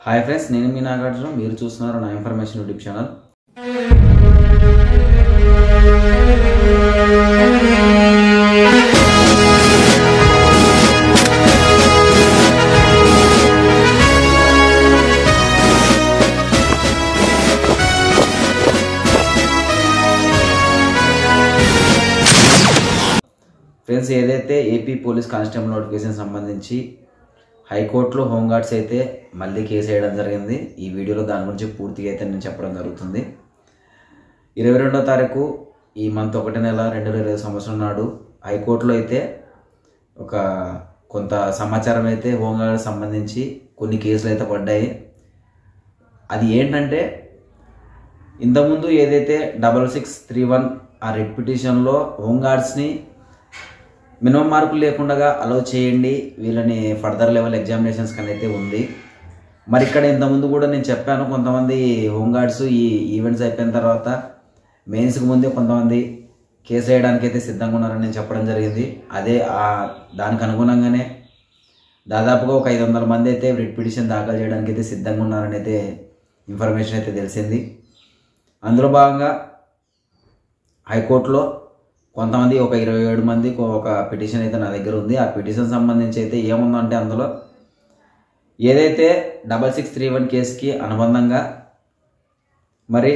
Hi friends, నేను మీ నాగార్జున. మీరు చూస్తున్నారు నా ఇన్ఫర్మేషన్ యూట్యూబ్ ఛానల్. ఫ్రెండ్స్, ఏదైతే ఏపీ పోలీస్ కానిస్టేబుల్ నోటిఫికేషన్ సంబంధించి హైకోర్టులో హోంగార్డ్స్ అయితే మళ్ళీ కేసు వేయడం జరిగింది. ఈ వీడియోలో దాని గురించి పూర్తిగా అయితే నేను చెప్పడం జరుగుతుంది. 22వ తారీఖు ఈ మంత్ 1 నెల 2020 సంవత్సరం నాడు హైకోర్టులో అయితే కొంత సమాచారం అయితే హోంగార్డ్ సంబంధించి కొన్ని కేసులు అయితే పడ్డాయి. అది ఏంటంటే, ఇంతకుముందు ఏదైతే 6631 ఆ రిట్ పిటిషన్లో హోంగార్డ్స్ని మినిమం మార్కులు లేకుండా అలౌ చేయండి, వీళ్ళని ఫర్దర్ లెవెల్ ఎగ్జామినేషన్స్ కన్నా అయితే ఉంది. మరి ఇక్కడ ఇంతకుముందు కూడా నేను చెప్పాను, కొంతమంది హోంగార్డ్స్ ఈ ఈవెంట్స్ అయిపోయిన తర్వాత మెయిన్స్కి ముందే కొంతమంది కేసు వేయడానికి అయితే సిద్ధంగా ఉన్నారని నేను చెప్పడం జరిగింది. దానికి అనుగుణంగానే దాదాపుగా 500 మంది అయితే రిట్ పిటిషన్ దాఖలు చేయడానికి అయితే సిద్ధంగా ఉన్నారని అయితే ఇన్ఫర్మేషన్ అయితే తెలిసింది. అందులో భాగంగా హైకోర్టులో కొంతమంది 27 మందికి ఒక పిటిషన్ అయితే నా దగ్గర ఉంది. ఆ పిటిషన్ సంబంధించి అయితే ఏముందంటే, అందులో ఏదైతే 6631 కేసుకి అనుబంధంగా మరి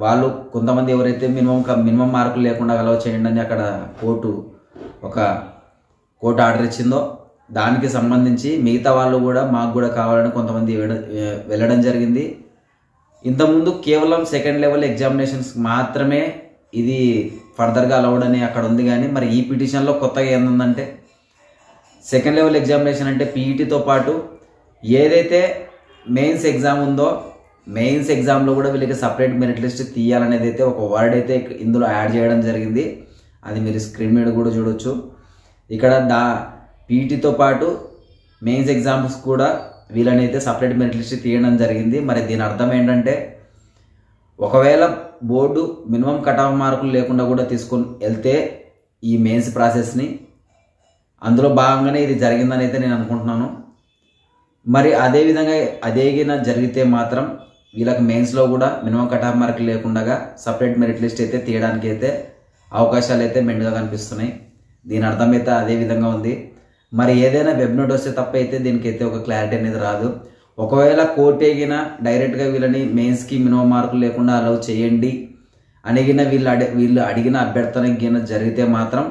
వాళ్ళు కొంతమంది ఎవరైతే మినిమం మార్కులు లేకుండా అలౌ చేయండి అని అక్కడ కోర్టు ఆర్డర్ ఇచ్చిందో, దానికి సంబంధించి మిగతా వాళ్ళు కూడా మాకు కూడా కావాలని కొంతమంది వెళ్ళడం జరిగింది. ఇంతకుముందు కేవలం సెకండ్ లెవెల్ ఎగ్జామినేషన్స్ మాత్రమే ఇది ఫర్దర్గా అలౌడ్ అని అక్కడ ఉంది. కానీ మరి ఈ పిటిషన్లో కొత్తగా ఏందంటే, సెకండ్ లెవెల్ ఎగ్జామినేషన్ అంటే పీఈటీతో పాటు ఏదైతే మెయిన్స్ ఎగ్జామ్ ఉందో, మెయిన్స్ ఎగ్జామ్లో కూడా వీళ్ళకి సపరేట్ మెరిట్ లిస్ట్ తీయాలనేది అయితే ఒక వర్డ్ అయితే ఇందులో యాడ్ చేయడం జరిగింది. అది మీరు స్క్రీన్ మీద కూడా చూడొచ్చు. ఇక్కడ పీఈటీతో పాటు మెయిన్స్ ఎగ్జామ్స్ కూడా వీళ్ళని అయితే సపరేట్ మెరిట్ లిస్ట్ తీయడం జరిగింది. మరి దీని అర్థం ఏంటంటే, ఒకవేళ బోర్డు మినిమం కట్ ఆఫ్ మార్కులు లేకుండా కూడా తీసుకొని వెళ్తే ఈ మెయిన్స్ ప్రాసెస్ని, అందులో భాగంగానే ఇది జరిగిందని అయితే నేను అనుకుంటున్నాను. మరి అదేవిధంగా జరిగితే మాత్రం వీళ్ళకి మెయిన్స్లో కూడా మినిమం కట్ ఆఫ్ మార్కులు లేకుండా సపరేట్ మెరిట్ లిస్ట్ అయితే తీయడానికి అయితే అవకాశాలు అయితే మెండుగా కనిపిస్తున్నాయి. దీని అర్థం అయితే అదే విధంగా ఉంది. మరి ఏదైనా వెబ్ నోట్ వస్తే తప్ప అయితే దీనికైతే ఒక క్లారిటీ అనేది రాదు. ఒకవేళ కోర్టు ఎగిన డైరెక్ట్గా వీళ్ళని మెయిన్స్కి మినిమం మార్కులు లేకుండా అలౌ చేయండి అనిగిన వీళ్ళు అడిగిన అభ్యర్థన గిన జరిగితే మాత్రం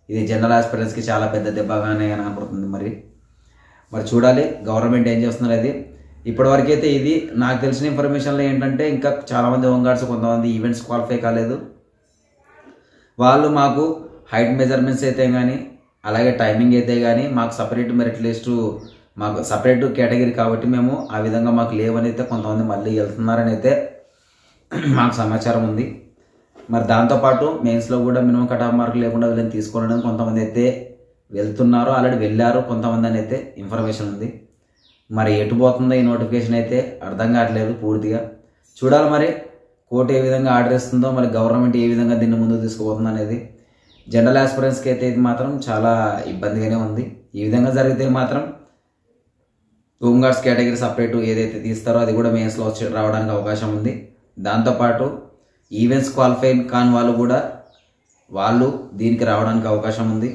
ఇది జనరల్ ఆస్పిరెంట్స్కి చాలా పెద్ద దెబ్బగానే కనబడుతుంది. మరి చూడాలి గవర్నమెంట్ ఏం చేస్తున్నారు. అది ఇప్పటివరకు అయితే ఇది నాకు తెలిసిన ఇన్ఫర్మేషన్లో ఏంటంటే, ఇంకా చాలామంది హోంగార్డ్స్ కొంతమంది ఈవెంట్స్ క్వాలిఫై కాలేదు. వాళ్ళు మాకు హైట్ మెజర్మెంట్స్ అయితే కానీ, అలాగే టైమింగ్ అయితే కానీ మాకు సపరేట్ మెరిట్ లిస్టు, మాకు సపరేట్ కేటగిరీ కాబట్టి మేము ఆ విధంగా మాకు లేవని అయితే కొంతమంది మళ్ళీ వెళ్తున్నారని అయితే మాకు సమాచారం ఉంది. మరి దాంతోపాటు మెయిన్స్లో కూడా మినిమం కట్ ఆఫ్ మార్కులు లేకుండా వీళ్ళని తీసుకోవడం కొంతమంది అయితే వెళ్తున్నారు, ఆల్రెడీ వెళ్ళారు కొంతమంది అని అయితే ఇన్ఫర్మేషన్ ఉంది. మరి ఎటు పోతుందో ఈ నోటిఫికేషన్ అయితే అర్థం కావట్లేదు పూర్తిగా. చూడాలి మరి కోర్టు ఏ విధంగా ఆర్డర్ ఇస్తుందో, మరి గవర్నమెంట్ ఏ విధంగా దీన్ని ముందుకు తీసుకుపోతుంది అనేది. జనరల్ ఆస్పిరెంట్స్కి అయితే ఇది మాత్రం చాలా ఇబ్బందిగానే ఉంది. ఈ విధంగా జరిగితే మాత్రం హోంగార్డ్స్ కేటగిరీ సపరేట్ ఏదైతే తీస్తారో అది కూడా మెయిన్స్లో రావడానికి అవకాశం ఉంది. దాంతోపాటు ఈవెంట్స్ క్వాలిఫై కాని వాళ్ళు కూడా దీనికి రావడానికి అవకాశం ఉంది.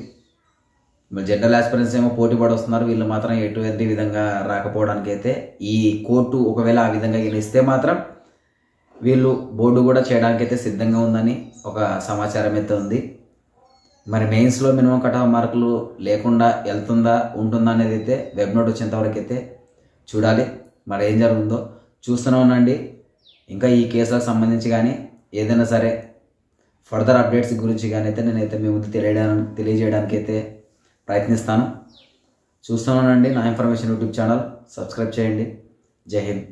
మరి జనరల్ ఆస్పిరెంట్స్ ఏమో పోటీ పడి వస్తున్నారు, వీళ్ళు మాత్రం ఎటువంటి విధంగా రాకపోవడానికి అయితే ఈ కోర్టు ఒకవేళ ఆ విధంగా ఇస్తే మాత్రం వీళ్ళు బోర్డు కూడా చేయడానికి అయితే సిద్ధంగా ఉందని ఒక సమాచారం అయితే ఉంది. మరి మెయిన్స్లో మినిమం కట్ ఆఫ్ మార్కులు లేకుండా ఉంటుందా అనేది అయితే వెబ్ నోట్ వచ్చేంతవరకు అయితే చూడాలి. మరి ఏం జరుగుతుందో చూస్తూనే ఉండండి. ఇంకా ఈ కేసులకు సంబంధించి కానీ ఏదైనా సరే ఫర్దర్ అప్డేట్స్ గురించి కానీ అయితే నేనైతే మీ ముందు తెలియజేయడానికి అయితే ప్రయత్నిస్తాను. చూస్తూనే ఉండండి నా ఇన్ఫర్మేషన్ యూట్యూబ్ ఛానల్. సబ్స్క్రైబ్ చేయండి. జై హింద్.